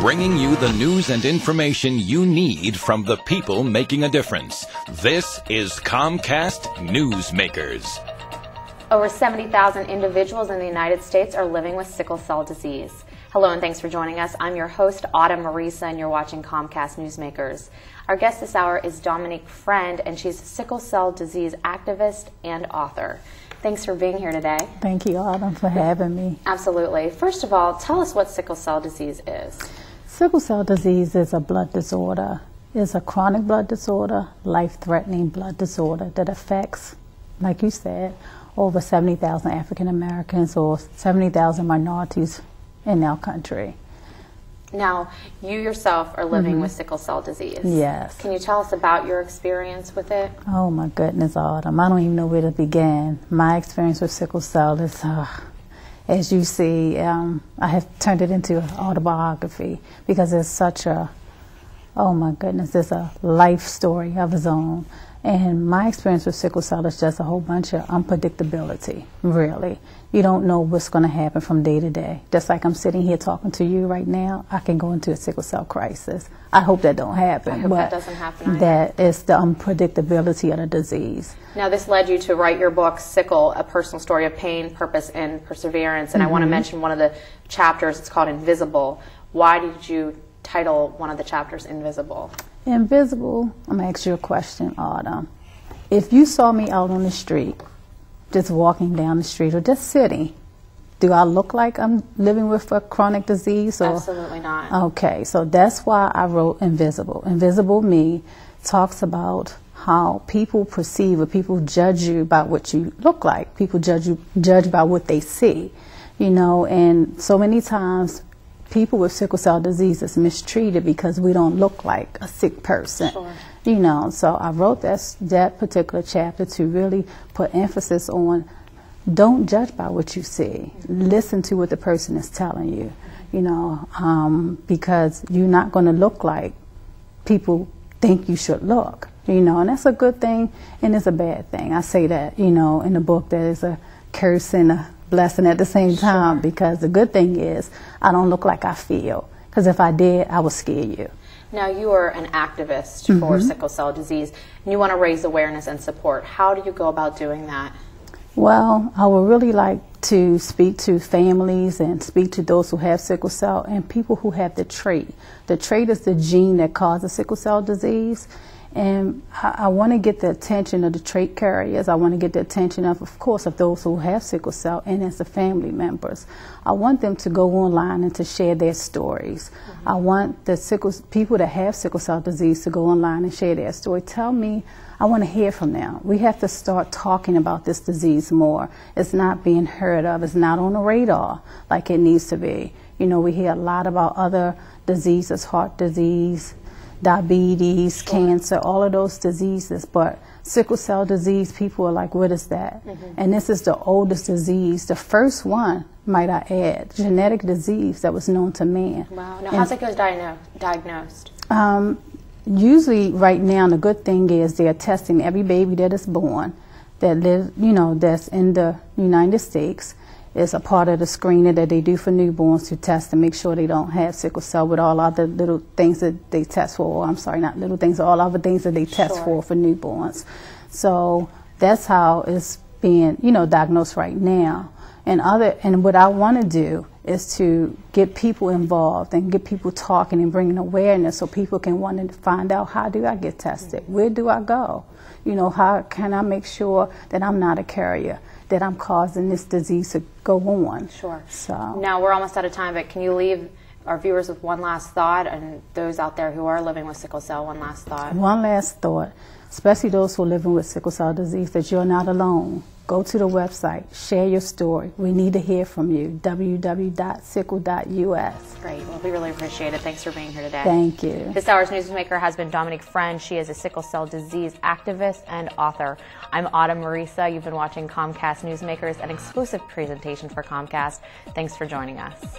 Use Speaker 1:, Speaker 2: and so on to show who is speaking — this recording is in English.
Speaker 1: bringing you the news and information you need from the people making a difference. This is Comcast Newsmakers.
Speaker 2: Over 70,000 individuals in the United States are living with sickle cell disease. Hello and thanks for joining us. I'm your host, Autumn Marisa, and you're watching Comcast Newsmakers. Our guest this hour is Dominique Friend, and she's a sickle cell disease activist and author. Thanks for being here today.
Speaker 3: Thank you, Autumn, for having me.
Speaker 2: Absolutely. First of all, tell us what sickle cell disease is.
Speaker 3: Sickle cell disease is a blood disorder. It's a chronic blood disorder, life-threatening blood disorder that affects, like you said, over 70,000 African Americans or 70,000 minorities in our country.
Speaker 2: Now, you yourself are living with sickle cell disease.
Speaker 3: Yes.
Speaker 2: Can you tell us about your experience with it?
Speaker 3: Oh my goodness, Autumn. I don't even know where to begin. My experience with sickle cell is, as you see, I have turned it into an autobiography because it's such a, oh my goodness, it's a life story of its own. And my experience with sickle cell is just a whole bunch of unpredictability, really. You don't know what's going to happen from day to day. Just like I'm sitting here talking to you right now, I can go into a sickle cell crisis. I hope that don't happen.
Speaker 2: I hope that doesn't happen either.
Speaker 3: That is the unpredictability of the disease.
Speaker 2: Now, this led you to write your book, Sickle, A Personal Story of Pain, Purpose, and Perseverance. And I want to mention one of the chapters. It's called Invisible. Why did you title one of the chapters Invisible?
Speaker 3: Invisible, I'm going to ask you a question, Autumn. If you saw me out on the street, just walking down the street or just sitting, do I look like I'm living with a chronic disease? Or?
Speaker 2: Absolutely not.
Speaker 3: Okay, so that's why I wrote Invisible. Invisible Me talks about how people perceive or people judge you by what you look like. People judge by what they see, you know, and so many times people with sickle cell disease is mistreated because we don't look like a sick person.
Speaker 2: Sure.
Speaker 3: You know, so I wrote that particular chapter to really put emphasis on don't judge by what you see. Listen to what the person is telling you, you know, because you're not going to look like people think you should look, you know, and that's a good thing and it's a bad thing. I say that, you know, in the book that is a curse and a blessing at the same time, because the good thing is I don't look like I feel, because if I did, I would scare you.
Speaker 2: Now, you are an activist for sickle cell disease, and you want to raise awareness and support. How do you go about doing that?
Speaker 3: Well, I would really like to speak to families and speak to those who have sickle cell and people who have the trait. The trait is the gene that causes sickle cell disease. And I want to get the attention of the trait carriers. I want to get the attention of course, of those who have sickle cell and as the family members. I want them to go online and to share their stories. I want the people that have sickle cell disease to go online and share their story. Tell me, I want to hear from them. We have to start talking about this disease more. It's not being heard of. It's not on the radar like it needs to be. You know, we hear a lot about other diseases, heart disease, diabetes, cancer, all of those diseases, but sickle cell disease, people are like, what is that? And this is the oldest disease, the first one, might I add, genetic disease that was known to man.
Speaker 2: Wow. Now, how's it goes diagnosed?
Speaker 3: Usually right now, the good thing is they're testing every baby that is born, that lives, you know, that's in the United States. Is a part of the screening that they do for newborns to test to make sure they don't have sickle cell with all other little things that they test for. I'm sorry, not little things, all other things that they test for newborns. So that's how it's being, you know, diagnosed right now. And what I want to do is to get people involved and get people talking and bringing awareness so people can want to find out, how do I get tested? Where do I go? You know, how can I make sure that I'm not a carrier, that I'm causing this disease to go on?
Speaker 2: Sure.
Speaker 3: So
Speaker 2: now we're almost out of time, but can you leave our viewers with one last thought, and those out there who are living with sickle cell, one last thought? One
Speaker 3: last thought, especially those who are living with sickle cell disease, that you're not alone. Go to the website, share your story. We need to hear from you, www.sickle.us.
Speaker 2: Great. Well, we really appreciate it. Thanks for being here today.
Speaker 3: Thank you.
Speaker 2: This hour's newsmaker has been Dominique Friend. She is a sickle cell disease activist and author. I'm Autumn Marisa. You've been watching Comcast Newsmakers, an exclusive presentation for Comcast. Thanks for joining us.